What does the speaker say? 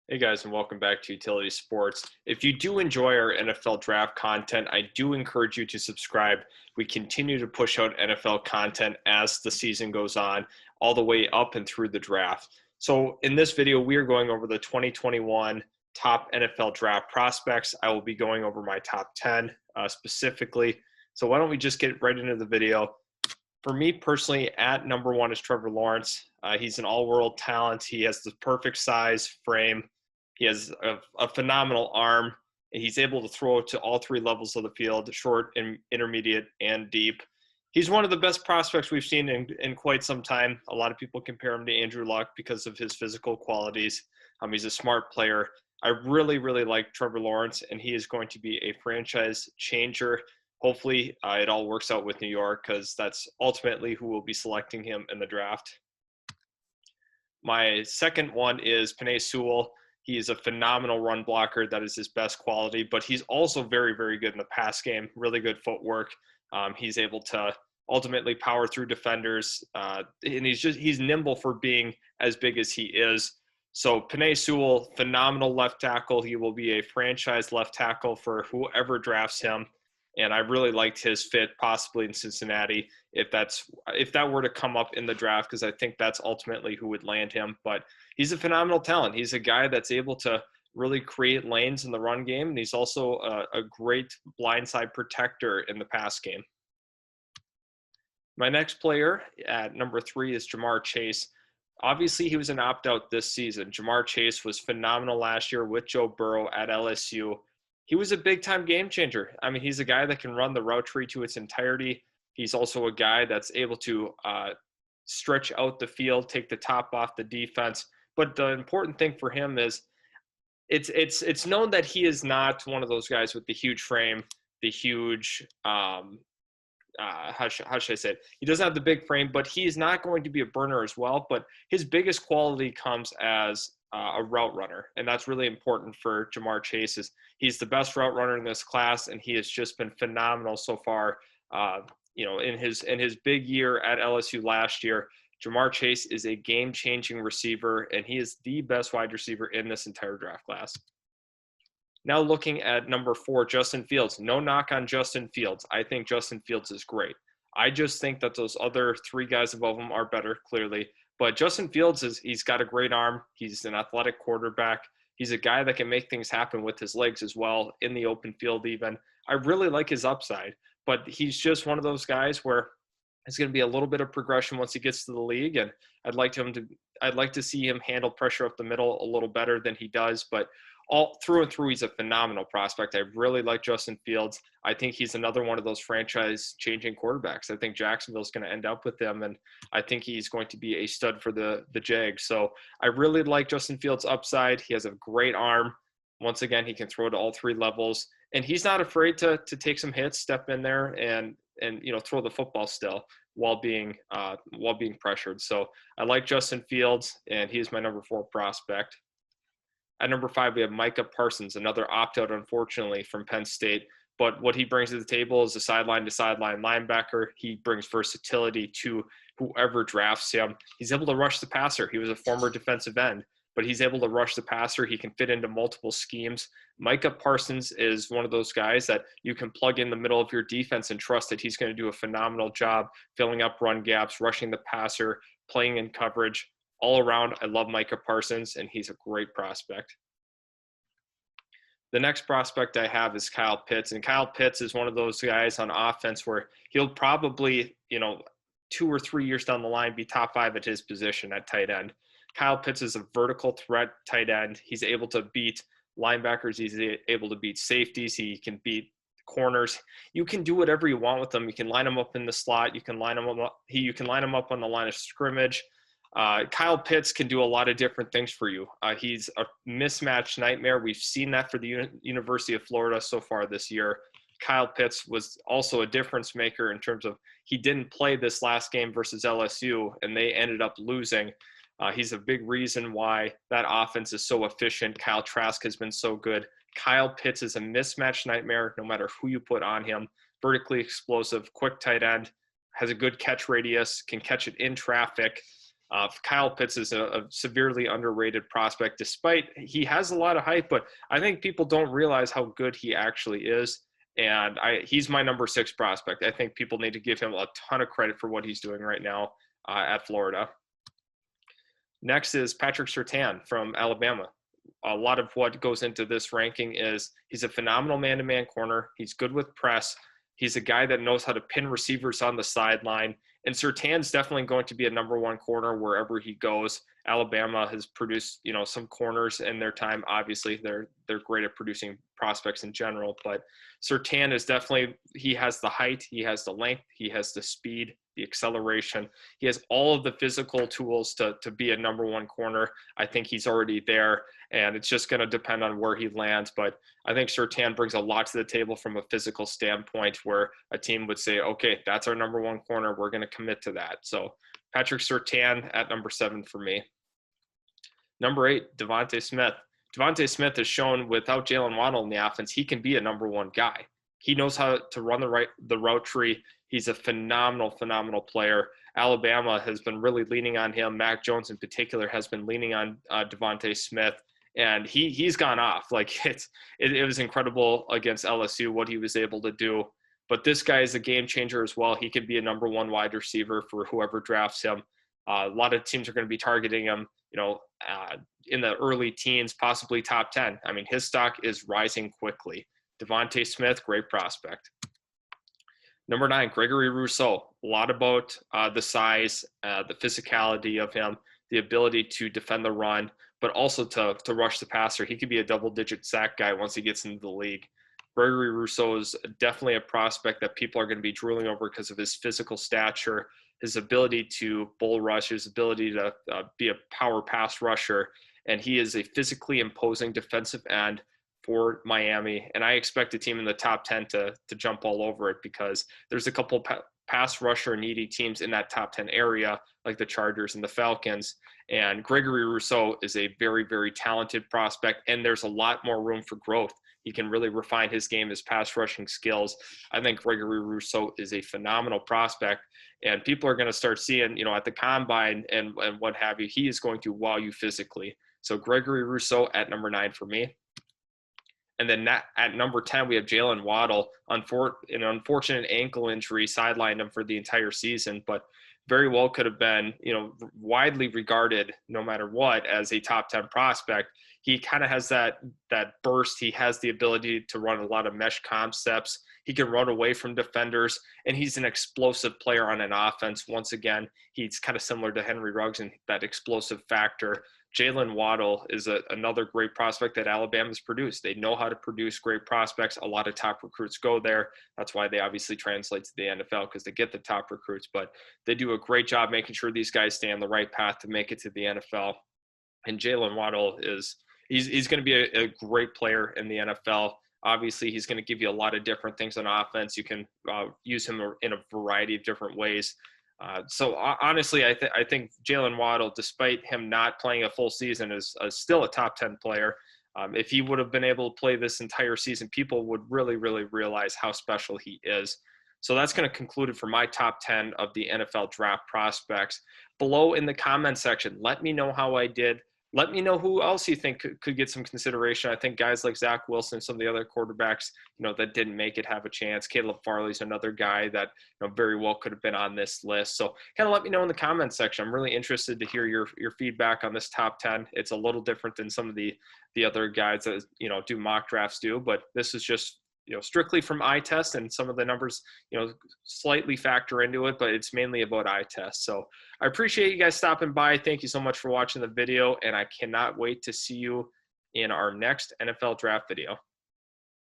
Hey guys, and welcome back to Utility Sports. If you do enjoy our NFL draft content, I do encourage you to subscribe. We continue to push out NFL content as the season goes on, all the way up and through the draft. So, in this video, we are going over the 2021 top NFL draft prospects. I will be going over my top 10 specifically. So, why don't we just get right into the video? For me personally, at number one is Trevor Lawrence. He's an all-world talent. He has the perfect size, frame. He has a phenomenal arm, and he's able to throw to all three levels of the field, short, intermediate, and deep. He's one of the best prospects we've seen in quite some time. A lot of people compare him to Andrew Luck because of his physical qualities. He's a smart player. I really, really like Trevor Lawrence, and he is going to be a franchise changer. Hopefully, it all works out with New York because that's ultimately who will be selecting him in the draft. My second one is Penei Sewell. He is a phenomenal run blocker. That is his best quality, but he's also very, very good in the pass game, really good footwork. He's able to ultimately power through defenders, and he's nimble for being as big as he is. So Penei Sewell, phenomenal left tackle. He will be a franchise left tackle for whoever drafts him. And I really liked his fit possibly in Cincinnati if that were to come up in the draft, because I think that's ultimately who would land him. But he's a phenomenal talent. He's a guy that's able to really create lanes in the run game, and he's also a great blindside protector in the pass game. My next player at number 3 is Ja'Marr Chase. Obviously, he was an opt-out this season. Ja'Marr Chase was phenomenal last year with Joe Burrow at LSU. He was a big-time game changer. I mean, he's a guy that can run the route tree to its entirety. He's also a guy that's able to stretch out the field, take the top off the defense. But the important thing for him is it's known that he is not one of those guys with the huge frame, the huge how should I say it? He doesn't have the big frame, but he's not going to be a burner as well. But his biggest quality comes as a route runner, and that's really important for Ja'Marr Chase. He's the best route runner in this class, and he has just been phenomenal so far. In his big year at LSU last year, Ja'Marr Chase is a game-changing receiver, and he is the best wide receiver in this entire draft class. Now looking at number 4, Justin Fields. No knock on Justin Fields. I think Justin Fields is great. I just think that those other 3 guys above him are better, clearly. But Justin Fields, he's got a great arm. He's an athletic quarterback. He's a guy that can make things happen with his legs as well, in the open field even. I really like his upside, but he's just one of those guys where it's going to be a little bit of progression once he gets to the league, and I'd like to see him handle pressure up the middle a little better than he does, but all through and through, he's a phenomenal prospect. I really like Justin Fields. I think he's another one of those franchise-changing quarterbacks. I think Jacksonville's going to end up with him, and I think he's going to be a stud for the Jags. So I really like Justin Fields' upside. He has a great arm. Once again, he can throw to all 3 levels, and he's not afraid to take some hits, step in there, and throw the football still while being pressured. So I like Justin Fields, and he is my number 4 prospect. At number 5, we have Micah Parsons, another opt-out, unfortunately, from Penn State. But what he brings to the table is a sideline-to-sideline linebacker. He brings versatility to whoever drafts him. He's able to rush the passer. He was a former defensive end, but he's able to rush the passer. He can fit into multiple schemes. Micah Parsons is one of those guys that you can plug in the middle of your defense and trust that he's going to do a phenomenal job filling up run gaps, rushing the passer, playing in coverage. All around, I love Micah Parsons, and he's a great prospect. The next prospect I have is Kyle Pitts, and Kyle Pitts is one of those guys on offense where he'll probably, 2 or 3 years down the line, be top 5 at his position at tight end. Kyle Pitts is a vertical threat tight end. He's able to beat linebackers. He's able to beat safeties. He can beat corners. You can do whatever you want with them. You can line them up in the slot. You can line them up on the line of scrimmage. Kyle Pitts can do a lot of different things for you. He's a mismatch nightmare. We've seen that for the University of Florida so far this year. Kyle Pitts was also a difference maker in terms of he didn't play this last game versus LSU, and they ended up losing. He's a big reason why that offense is so efficient. Kyle Trask has been so good. Kyle Pitts is a mismatch nightmare no matter who you put on him. Vertically explosive, quick tight end, has a good catch radius, can catch it in traffic. Kyle Pitts is a severely underrated prospect, despite he has a lot of hype, but I think people don't realize how good he actually is. And he's my number 6 prospect. I think people need to give him a ton of credit for what he's doing right now at Florida. Next is Patrick Surtain from Alabama. A lot of what goes into this ranking is he's a phenomenal man-to-man corner. He's good with press. He's a guy that knows how to pin receivers on the sideline. And Surtain's definitely going to be a number 1 corner wherever he goes. Alabama has produced, some corners in their time. Obviously, they're great at producing prospects in general, but Surtain is definitely, he has the height, he has the length, he has the speed, the acceleration. He has all of the physical tools to be a number 1 corner. I think he's already there, and it's just going to depend on where he lands. But I think Surtain brings a lot to the table from a physical standpoint where a team would say, okay, that's our number 1 corner. We're going to commit to that. So Patrick Surtain at number 7 for me. Number 8, Devonta Smith. Devonta Smith has shown without Jaylen Waddle in the offense, he can be a number 1 guy. He knows how to run the route tree. He's a phenomenal player. Alabama has been really leaning on him. Mac Jones in particular has been leaning on Devonta Smith, and he's gone off. Like it was incredible against LSU what he was able to do. But this guy is a game changer as well. He could be a number 1 wide receiver for whoever drafts him. A lot of teams are going to be targeting him, in the early teens, possibly top 10. I mean, his stock is rising quickly. Devonta Smith, great prospect. Number 9, Gregory Rousseau. A lot about the size, the physicality of him, the ability to defend the run, but also to rush the passer. He could be a double-digit sack guy once he gets into the league. Gregory Rousseau is definitely a prospect that people are going to be drooling over because of his physical stature, his ability to bull rush, his ability to be a power pass rusher, and he is a physically imposing defensive end for Miami. And I expect a team in the top 10 to jump all over it because there's a couple pass rusher needy teams in that top 10 area, like the Chargers and the Falcons. And Gregory Rousseau is a very, very talented prospect, and there's a lot more room for growth. He can really refine his game, his pass rushing skills. I think Gregory Rousseau is a phenomenal prospect, and people are going to start seeing, at the combine and what have you, he is going to wow you physically. So Gregory Rousseau at number 9 for me. And then at number 10, we have Jaylen Waddle. An unfortunate ankle injury sidelined him for the entire season, but very well could have been, widely regarded no matter what as a top 10 prospect. He kind of has that burst. He has the ability to run a lot of mesh concepts. He can run away from defenders, and he's an explosive player on an offense. Once again, he's kind of similar to Henry Ruggs in that explosive factor. Jaylen Waddle is another great prospect that Alabama's produced. They know how to produce great prospects. A lot of top recruits go there. That's why they obviously translate to the NFL, because they get the top recruits. But they do a great job making sure these guys stay on the right path to make it to the NFL. And Jaylen Waddle he's going to be a great player in the NFL. Obviously, he's going to give you a lot of different things on offense. You can use him in a variety of different ways. So honestly, I think Jaylen Waddle, despite him not playing a full season, is still a top 10 player. If he would have been able to play this entire season, people would really, really realize how special he is. So that's going to conclude it for my top 10 of the NFL draft prospects. Below in the comment section, let me know how I did. Let me know who else you think could get some consideration. I think guys like Zach Wilson, some of the other quarterbacks, that didn't make it have a chance. Caleb Farley's another guy that very well could have been on this list. So kind of let me know in the comments section. I'm really interested to hear your feedback on this top 10. It's a little different than some of the other guys that do mock drafts do, but this is just strictly from eye test, and some of the numbers, slightly factor into it, but it's mainly about eye test. So I appreciate you guys stopping by. Thank you so much for watching the video, and I cannot wait to see you in our next NFL draft video.